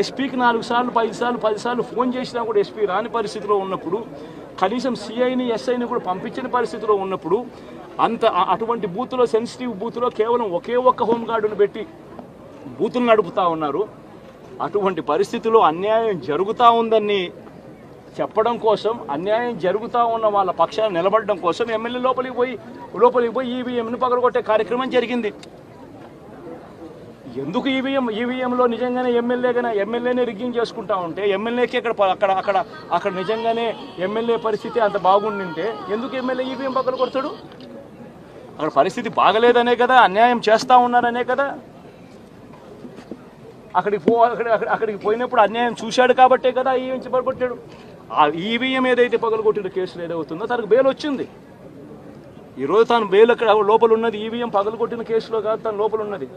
ఎస్పీకి 4 సార్లు 5 సార్లు 10 సార్లు ఫోన్ చేసినా కూడా ఎస్పీ రాని పరిస్థితిలో ఉన్నప్పుడు, కనీసం సిఐని ఎస్ఐని కూడా పంపించని పరిస్థితిలో ఉన్నప్పుడు, అటువంటి బూత్లో, సెన్సిటివ్ బూత్లో కేవలం ఒకే ఒక్క హోంగార్డును పెట్టి బూతులు నడుపుతూ ఉన్నారు. అటువంటి పరిస్థితుల్లో అన్యాయం జరుగుతూ ఉందని చెప్పడం కోసం, అన్యాయం జరుగుతూ ఉన్న వాళ్ళ పక్షాన్ని నిలబడడం కోసం ఎమ్మెల్యే లోపలికి పోయి ఈవీఎంను పగలగొట్టే కార్యక్రమం జరిగింది. ఎందుకు ఈవీఎంలో నిజంగానే ఎమ్మెల్యేనే రిగ్గింగ్ చేసుకుంటా ఉంటే, ఎమ్మెల్యేకి అక్కడ నిజంగానే ఎమ్మెల్యే పరిస్థితి అంత బాగుండింటే ఎందుకు ఎమ్మెల్యే ఈవీఎం పగలగొడతాడు? అక్కడ పరిస్థితి బాగలేదనే కదా, అన్యాయం చేస్తూ ఉన్నారనే కదా. అక్కడికి పోయినప్పుడు అన్యాయం చూశాడు కాబట్టే కదా ఈవీఎం పగలగొట్టాడు. ఆ ఈవీఎం ఏదైతే పగలగొట్టిన కేసులు ఏదవుతుందో తనకు బెయిల్ వచ్చింది. ఈరోజు తాను బెయిల్ అక్కడ లోపల ఉన్నది ఈవీఎం పగలగొట్టిన కేసులో కాదు, తను లోపల ఉన్నది.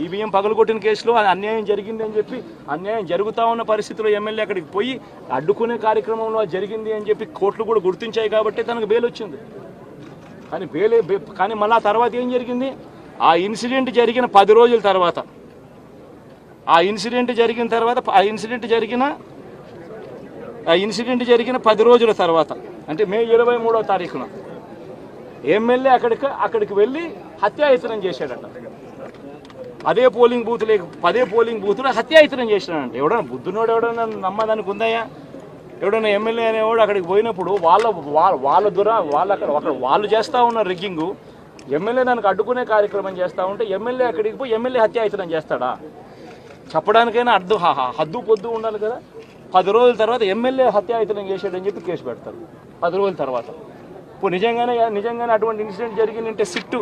ఈవీఎం పగలగొట్టిన కేసులో అన్యాయం జరిగింది అని చెప్పి, అన్యాయం జరుగుతూ ఉన్న పరిస్థితిలో ఎమ్మెల్యే అక్కడికి పోయి అడ్డుకునే కార్యక్రమంలో జరిగింది అని చెప్పి కోర్టులు కూడా గుర్తించాయి కాబట్టి తనకు బెయిల్ వచ్చింది. కానీ మళ్ళీ ఆ తర్వాత ఏం జరిగింది? ఆ ఇన్సిడెంట్ జరిగిన 10 రోజుల తర్వాత, ఆ ఇన్సిడెంట్ జరిగిన 10 రోజుల తర్వాత, అంటే మే 23వ తారీఖున ఎమ్మెల్యే అక్కడికి వెళ్ళి హత్యాయత్నం చేశాడట. అదే పోలింగ్ బూత్లో హత్యాయత్నం చేశాడంట. ఎవడన్నా బుద్ధునోడు ఎవడన్నా నమ్మదానికి ఉందయ్యా? ఎవడన్నా ఎమ్మెల్యే అనేవాడు అక్కడికి పోయినప్పుడు వాళ్ళు చేస్తూ ఉన్న రిగ్గింగు, ఎమ్మెల్యే దానికి అడ్డుకునే కార్యక్రమం చేస్తూ ఉంటే ఎమ్మెల్యే అక్కడికి పోయి ఎమ్మెల్యే హత్యాయత్నం చేస్తాడా? చెప్పడానికైనా హద్దు పొద్దు ఉండాలి కదా. 10 రోజుల తర్వాత ఎమ్మెల్యే హత్యాయత్నం చేశాడని చెప్పి కేసు పెడతారు 10 రోజుల తర్వాత. ఇప్పుడు నిజంగానే అటువంటి ఇన్సిడెంట్ జరిగిందంటే సిట్టు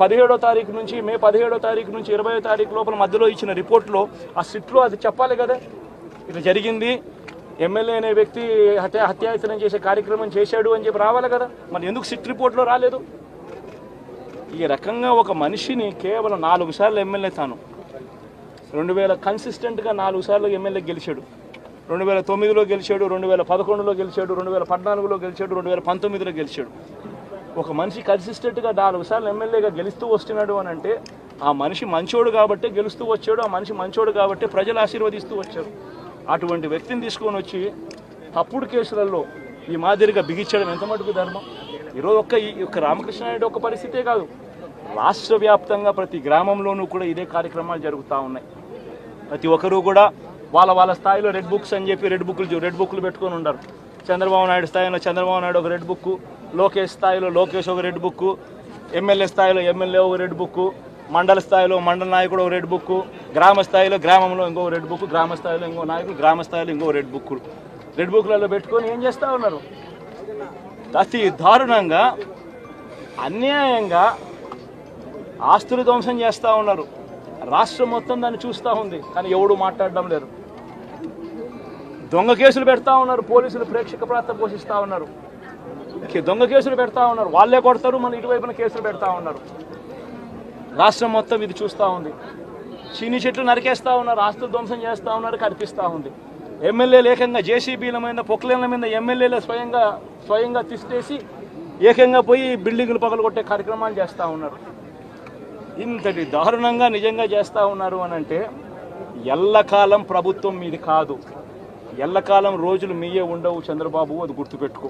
17వ తారీఖు నుంచి, మే 17వ తారీఖు నుంచి 20వ తారీఖు లోపల మధ్యలో ఇచ్చిన రిపోర్ట్లో, ఆ సిట్లో అది చెప్పాలి కదా, ఇట్లా జరిగింది, ఎమ్మెల్యే అనే వ్యక్తి హత్యాయత్నం చేసే కార్యక్రమం చేశాడు అని చెప్పి రావాలి కదా. మరి ఎందుకు సిట్ రిపోర్ట్లో రాలేదు? ఈ రకంగా ఒక మనిషిని కేవలం 4 సార్లు ఎమ్మెల్యే, తాను 2000 కన్సిస్టెంట్గా 4 సార్లు ఎమ్మెల్యే గెలిచాడు. 2009లో గెలిచాడు, 2011లో గెలిచాడు, 2014లో గెలిచాడు, 2019లో గెలిచాడు. ఒక మనిషి కన్సిస్టెంట్గా 4 సార్లు ఎమ్మెల్యేగా గెలుస్తూ వస్తున్నాడు అని అంటే ఆ మనిషి మంచోడు కాబట్టి గెలుస్తూ వచ్చాడు, ఆ మనిషి మంచోడు కాబట్టి ప్రజలు ఆశీర్వదిస్తూ వచ్చారు. అటువంటి వ్యక్తిని తీసుకొని వచ్చి తప్పుడు కేసులలో ఈ మాదిరిగా బిగించడం ఎంత మటుకు ధర్మం? ఈరోజు ఒక్క రామకృష్ణారెడ్డి ఒక్క పరిస్థితే కాదు, రాష్ట్ర వ్యాప్తంగా ప్రతి గ్రామంలోనూ కూడా ఇదే కార్యక్రమాలు జరుగుతూ ఉన్నాయి. ప్రతి ఒక్కరూ కూడా వాళ్ళ స్థాయిలో రెడ్ బుక్స్ అని చెప్పి రెడ్ బుక్లు పెట్టుకొని ఉంటారు. చంద్రబాబు నాయుడు స్థాయిలో చంద్రబాబు నాయుడు ఒక రెడ్ బుక్, లోకేష్ స్థాయిలో లోకేష్ ఒక రెడ్ బుక్, ఎమ్మెల్యే స్థాయిలో ఎమ్మెల్యే ఒక రెడ్ బుక్, మండల స్థాయిలో మండల నాయకుడు ఒక రెడ్ బుక్, గ్రామ స్థాయిలో గ్రామంలో ఇంకో రెడ్ బుక్, గ్రామ స్థాయిలో ఇంకో నాయకుడు, గ్రామ స్థాయిలో ఇంకో రెడ్ బుక్లలో పెట్టుకొని ఏం చేస్తూ ఉన్నారు? అతి దారుణంగా అన్యాయంగా ఆస్తులు ధ్వంసం చేస్తూ ఉన్నారు. రాష్ట్రం మొత్తం దాన్ని చూస్తూ ఉంది, కానీ ఎవడు మాట్లాడడం లేదు. దొంగ కేసులు పెడతా ఉన్నారు, పోలీసులు ప్రేక్షక పాత్ర పోషిస్తూ ఉన్నారు. దొంగ కేసులు పెడతా ఉన్నారు, వాళ్ళే కొడతారు, మన ఇటువైపున కేసులు పెడతా ఉన్నారు. రాష్ట్రం మొత్తం ఇది చూస్తూ ఉంది. చీని చెట్లు నరికేస్తూ ఉన్నారు, ఆస్తులు ధ్వంసం చేస్తూ ఉన్నారు, కనిపిస్తూ ఉంది. ఎమ్మెల్యేలు ఏకంగా జేసీబీల మీద, పొక్లేన్ల మీద ఎమ్మెల్యేలు స్వయంగా తిష్టేసి ఏకంగా పోయి బిల్డింగులు పగలగొట్టే కార్యక్రమాలు చేస్తూ ఉన్నారు. ఇంతటి దారుణంగా నిజంగా చేస్తూ ఉన్నారు అని అంటే ఎల్లకాలం ప్రభుత్వం మీది కాదు, ఎల్లకాలం రోజులు మీయే ఉండవు చంద్రబాబు, అది గుర్తుపెట్టుకో.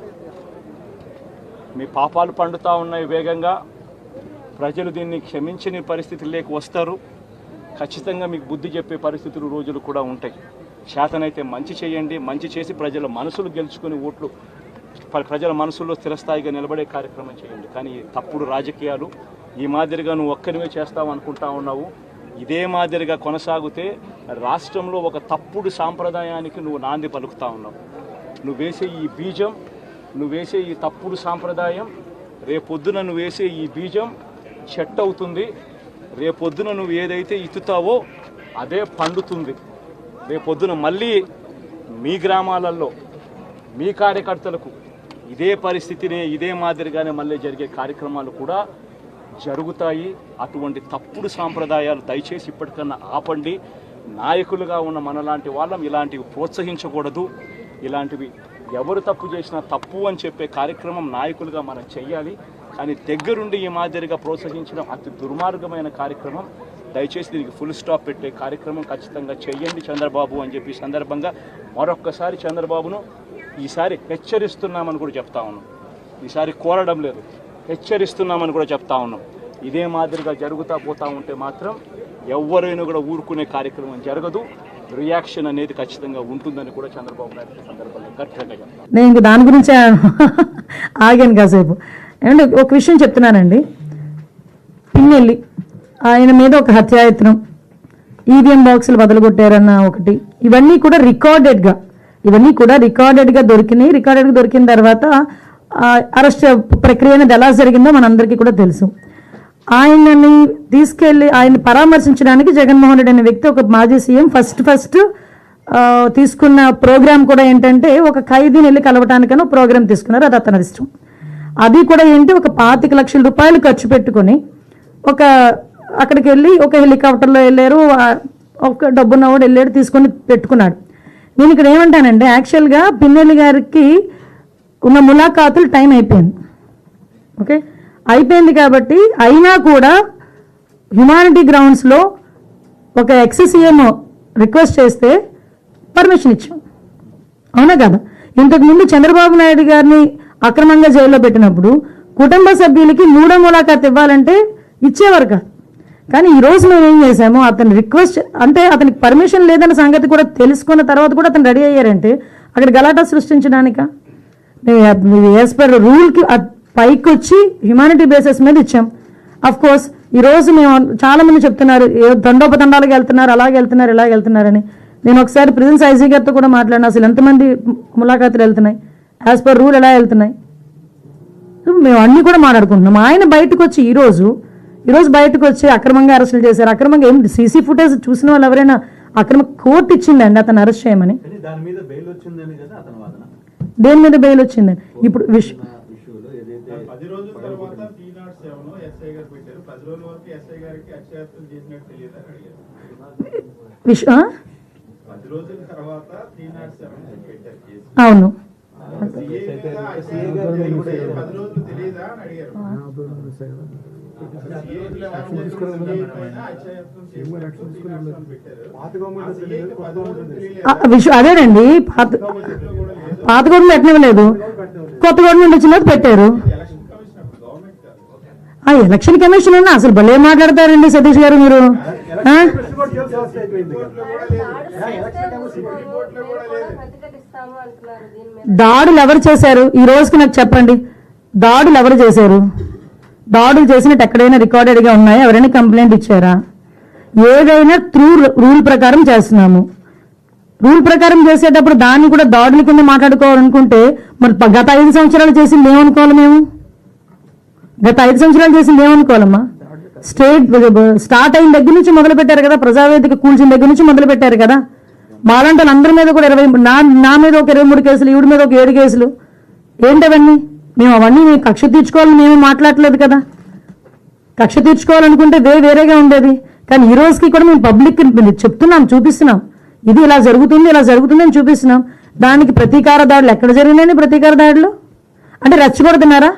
మీ పాపాలు పండుతూ ఉన్నాయి వేగంగా. ప్రజలు దీన్ని క్షమించని పరిస్థితుల్లోకి వస్తారు. ఖచ్చితంగా మీకు బుద్ధి చెప్పే పరిస్థితులు రోజులు కూడా ఉంటాయి. శాతనైతే మంచి చేయండి, మంచి చేసి ప్రజల మనసులు గెలుచుకుని ఓట్లు ప్రజల మనసుల్లో స్థిరస్థాయిగా నిలబడే కార్యక్రమం చేయండి. కానీ తప్పుడు రాజకీయాలు ఈ మాదిరిగా నువ్వు ఒక్కరివే చేస్తావు అనుకుంటా ఉన్నావు. ఇదే మాదిరిగా కొనసాగితే రాష్ట్రంలో ఒక తప్పుడు సాంప్రదాయానికి నువ్వు నాంది పలుకుతా ఉన్నావు. నువ్వు వేసే ఈ బీజం, నువ్వు వేసే ఈ తప్పుడు సాంప్రదాయం, రేపొద్దున నువ్వు వేసే ఈ బీజం చెట్టు అవుతుంది. రేపొద్దున నువ్వు ఏదైతే ఇత్తుతావో అదే పండుతుంది. రేపొద్దున మళ్ళీ మీ గ్రామాలలో మీ కార్యకర్తలకు ఇదే పరిస్థితినే, ఇదే మాదిరిగానే మళ్ళీ జరిగే కార్యక్రమాలు కూడా జరుగుతాయి. అటువంటి తప్పుడు సాంప్రదాయాలు దయచేసి ఇప్పటికన్నా ఆపండి. నాయకులుగా ఉన్న మనలాంటి వాళ్ళం ఇలాంటివి ప్రోత్సహించకూడదు. ఇలాంటివి ఎవరు తప్పు చేసినా తప్పు అని చెప్పే కార్యక్రమం నాయకులుగా మనం చెయ్యాలి. కానీ దగ్గరుండి ఈ మాదిరిగా ప్రోత్సహించడం అతి దుర్మార్గమైన కార్యక్రమం. దయచేసి దీనికి ఫుల్ స్టాప్ పెట్టే కార్యక్రమం ఖచ్చితంగా చేయండి చంద్రబాబు అని చెప్పి సందర్భంగా మరొక్కసారి చంద్రబాబును ఈసారి హెచ్చరిస్తున్నామని కూడా చెప్తా ఉన్నాం. ఈసారి కోరడం లేదు, హెచ్చరిస్తున్నామని కూడా చెప్తా ఉన్నాం. ఇదే మాదిరిగా జరుగుతూ పోతూ ఉంటే మాత్రం ఎవరైనా కూడా ఊరుకునే కార్యక్రమం జరగదు, రియాక్షన్ అనేది ఖచ్చితంగా ఉంటుందని కూడా చంద్రబాబు నాయుడు సందర్భంగా ఖచ్చితంగా చెప్తాను. నేను ఇంక దాని గురించి ఆగాను కాసేపు. ఏమంటే ఒక విషయం చెప్తున్నానండి, పిన్నెల్లి ఆయన మీద ఒక హత్యాయత్నం, ఈవీఎం బాక్సులు బదలగొట్టారన్న ఒకటి, ఇవన్నీ కూడా రికార్డెడ్గా దొరికినాయి. రికార్డెడ్గా దొరికిన తర్వాత అరెస్ట్ ప్రక్రియ అనేది ఎలా జరిగిందో మనందరికీ కూడా తెలుసు. ఆయనని తీసుకెళ్ళి ఆయన పరామర్శించడానికి జగన్మోహన్ రెడ్డి అనే వ్యక్తి, ఒక మాజీ సీఎం, ఫస్ట్ తీసుకున్న ప్రోగ్రామ్ కూడా ఏంటంటే ఒక ఖైదీని వెళ్ళి కలవటానికని ఒక ప్రోగ్రామ్ తీసుకున్నారు. అది అతని ఇష్టం. అది కూడా ఏంటి, ఒక 25 లక్షల రూపాయలు ఖర్చు పెట్టుకొని అక్కడికి వెళ్ళి ఒక హెలికాప్టర్లో వెళ్ళారు, ఒక డబ్బున్నవాడు వెళ్ళాడు, తీసుకొని పెట్టుకున్నాడు. నేను ఇక్కడ ఏమంటానంటే, యాక్చువల్గా పిన్నెల్లి గారికి ఉన్న ములాఖాతులు టైం అయిపోయింది. ఓకే, అయిపోయింది కాబట్టి అయినా కూడా హ్యుమానిటీ గ్రౌండ్స్లో ఒక ఎక్స్-సీఎం రిక్వెస్ట్ చేస్తే పర్మిషన్ ఇచ్చాం, అవునా కదా? ఇంతకుముందు చంద్రబాబు నాయుడు గారిని అక్రమంగా జైల్లో పెట్టినప్పుడు కుటుంబ సభ్యులకి 3వ ములాఖాత్ ఇవ్వాలంటే ఇచ్చేవారు కాదు. కానీ ఈరోజు మేము ఏం చేసాము, అతని రిక్వెస్ట్ అంటే అతనికి పర్మిషన్ లేదన్న సంగతి కూడా తెలుసుకున్న తర్వాత కూడా అతను రెడీ అయ్యారంటే అక్కడ గలాటా సృష్టించడానిక? యాజ్ పర్ రూల్కి పైకి వచ్చి హ్యుమానిటీ బేసిస్ మీద ఇచ్చాం. అఫ్ కోర్స్ ఈరోజు మేము చాలామంది చెప్తున్నారు తండోపతండాలకు వెళ్తున్నారు, అలాగే వెళ్తున్నారు, ఇలాగ వెళ్తున్నారని. నేను ఒకసారి ప్రిజెన్స్ ఐజీ గారితో కూడా మాట్లాడినా, అసలు ఎంతమంది ములాఖాతులు వెళ్తున్నాయి, యాజ్ పర్ రూల్ ఎలా వెళ్తున్నాయి, మేము అన్నీ కూడా మాట్లాడుకుంటున్నాం. ఆయన బయటకు వచ్చి ఈరోజు బయటకు వచ్చి అక్రమంగా అరెస్టులు చేశారు. అక్రమంగా ఏం సీసీ ఫుటేజ్ చూసిన వాళ్ళు ఎవరైనా అక్రమ కోర్టు ఇచ్చిందండి అతను అరెస్ట్ చేయమని? దేని మీద బెయిల్ వచ్చిందండి? ఇప్పుడు అవును, అదేనండి. పాత గవర్నమెంట్ ఎట్నివ్వలేదు, కొత్త గవర్నమెంట్ వచ్చిన పెట్టారు. ఆ ఎలక్షన్ కమిషన్ అన్న అసలు భలే మాట్లాడతారండి సతీష్ గారు మీరు. దాడులు ఎవరు చేశారు ఈ రోజుకి నాకు చెప్పండి? దాడులు ఎవరు చేశారు? దాడులు చేసినట్టు ఎక్కడైనా రికార్డెడ్గా ఉన్నాయా? ఎవరైనా కంప్లైంట్ ఇచ్చారా? ఏదైనా త్రూ రూల్ ప్రకారం చేస్తున్నాము. రూల్ ప్రకారం చేసేటప్పుడు దాన్ని కూడా దాడుల కింద మాట్లాడుకోవాలనుకుంటే మరి గత 5 సంవత్సరాలు చేసింది ఏమనుకోవాలి మేము? గత 5 సంవత్సరాలు చేసింది ఏమనుకోవాలమ్మా? స్టార్ట్ అయిన దగ్గర నుంచి మొదలు పెట్టారు కదా, ప్రజావేదిక కూల్చిన దగ్గర నుంచి మొదలు పెట్టారు కదా. మాలాంటి వాళ్ళందరి మీద కూడా నా మీద ఒక 23 కేసులు, ఈవిడ మీద ఒక 7 కేసులు. ఏంటవన్నీ? మేము అవన్నీ కక్ష తీర్చుకోవాలని మేము మాట్లాడలేదు కదా. కక్ష తీర్చుకోవాలనుకుంటే వేరేగా ఉండేది. కానీ ఈ రోజుకి కూడా మేము పబ్లిక్ చెప్తున్నాం, చూపిస్తున్నాం, ఇది ఇలా జరుగుతుంది అని చూపిస్తున్నాం. దానికి ప్రతీకార దాడులు ఎక్కడ జరిగినాయని? ప్రతీకార దాడులు అంటే రెచ్చగొడుతున్నారా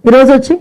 ఈరోజు వచ్చి?